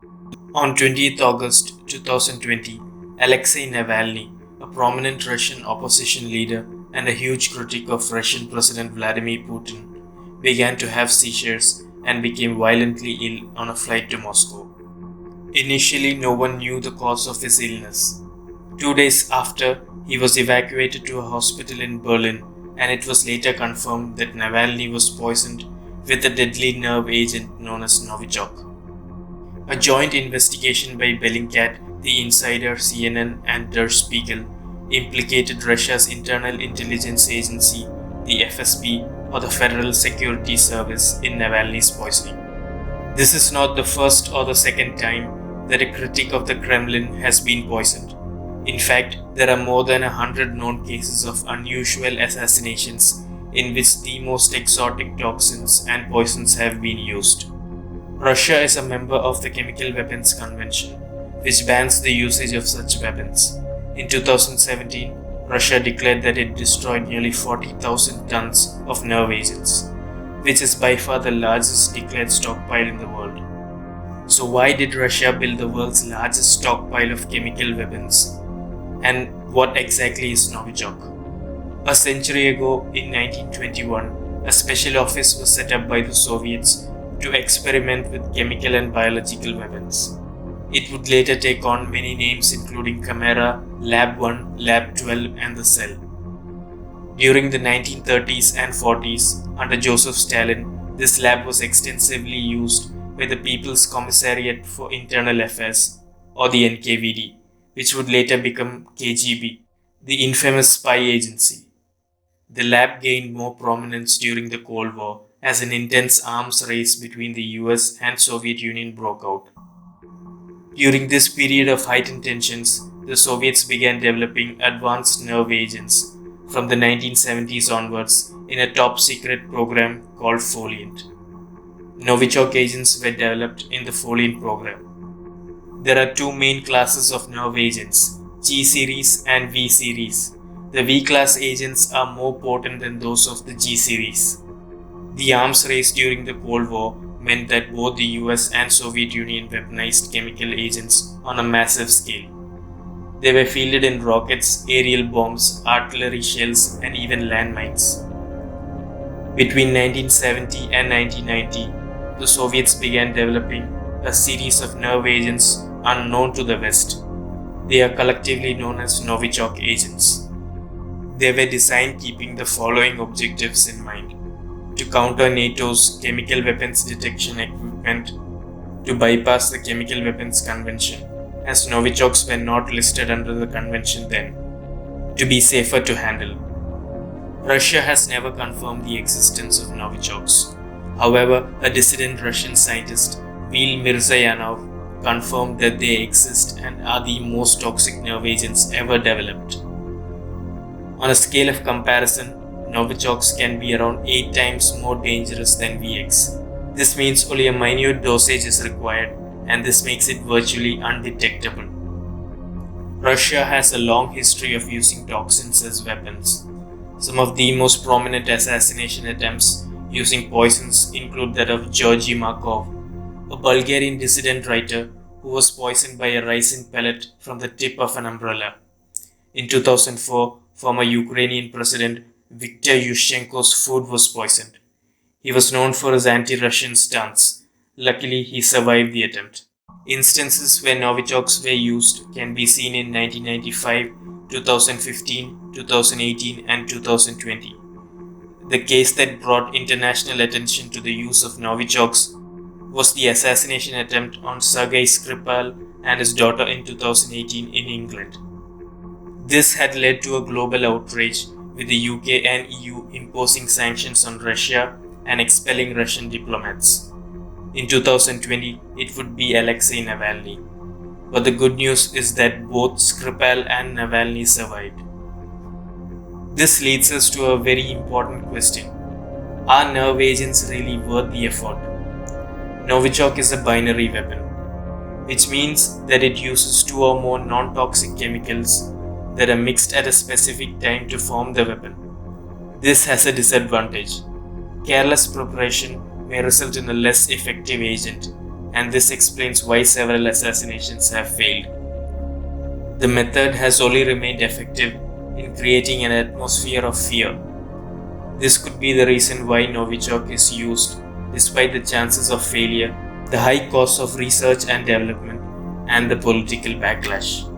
On 20th August 2020, Alexei Navalny, a prominent Russian opposition leader and a huge critic of Russian President Vladimir Putin, began to have seizures and became violently ill on a flight to Moscow. Initially, no one knew the cause of his illness. 2 days after, he was evacuated to a hospital in Berlin, and it was later confirmed that Navalny was poisoned with a deadly nerve agent known as Novichok. A joint investigation by Bellingcat, The Insider, CNN, and Der Spiegel implicated Russia's internal intelligence agency, the FSB, or the Federal Security Service, in Navalny's poisoning. This is not the first or the second time that a critic of the Kremlin has been poisoned. In fact, there are more than 100 known cases of unusual assassinations in which the most exotic toxins and poisons have been used. Russia is a member of the Chemical Weapons Convention, which bans the usage of such weapons. In 2017, Russia declared that it destroyed nearly 40,000 tons of nerve agents, which is by far the largest declared stockpile in the world. So why did Russia build the world's largest stockpile of chemical weapons? And what exactly is Novichok? A century ago, in 1921, a special office was set up by the Soviets to experiment with chemical and biological weapons. It would later take on many names including Chimera, Lab 1, Lab 12 and the Cell. During the 1930s and 40s, under Joseph Stalin, this lab was extensively used by the People's Commissariat for Internal Affairs, or the NKVD, which would later become KGB, the infamous spy agency. The lab gained more prominence during the Cold War as an intense arms race between the US and Soviet Union broke out. During this period of heightened tensions, the Soviets began developing advanced nerve agents from the 1970s onwards in a top-secret program called Foliant. Novichok agents were developed in the Foliant program. There are two main classes of nerve agents, G series and V series. The V class agents are more potent than those of the G series. The arms race during the Cold War meant that both the US and Soviet Union weaponized chemical agents on a massive scale. They were fielded in rockets, aerial bombs, artillery shells, and even landmines. Between 1970 and 1990, the Soviets began developing a series of nerve agents unknown to the West. They are collectively known as Novichok agents. They were designed keeping the following objectives in mind: to counter NATO's chemical weapons detection equipment, to bypass the Chemical Weapons Convention, as Novichoks were not listed under the convention then, to be safer to handle. Russia has never confirmed the existence of Novichoks. However, a dissident Russian scientist, Vil Mirzayanov, confirmed that they exist and are the most toxic nerve agents ever developed. On a scale of comparison, Novichoks can be around 8 times more dangerous than VX. This means only a minute dosage is required, and this makes it virtually undetectable. Russia has a long history of using toxins as weapons. Some of the most prominent assassination attempts using poisons include that of Georgy Markov, a Bulgarian dissident writer who was poisoned by a ricin pellet from the tip of an umbrella. In 2004, former Ukrainian President Viktor Yushchenko's food was poisoned. He was known for his anti-Russian stance. Luckily, he survived the attempt. Instances where Novichoks were used can be seen in 1995, 2015, 2018, and 2020. The case that brought international attention to the use of Novichoks was the assassination attempt on Sergei Skripal and his daughter in 2018 in England. This had led to a global outrage, with the UK and EU imposing sanctions on Russia and expelling Russian diplomats. In 2020, it would be Alexei Navalny. But the good news is that both Skripal and Navalny survived. This leads us to a very important question. Are nerve agents really worth the effort? Novichok is a binary weapon, which means that it uses 2 or more non-toxic chemicals that are mixed at a specific time to form the weapon. This has a disadvantage. Careless preparation may result in a less effective agent, and this explains why several assassinations have failed. The method has only remained effective in creating an atmosphere of fear. This could be the reason why Novichok is used, despite the chances of failure, the high cost of research and development, and the political backlash.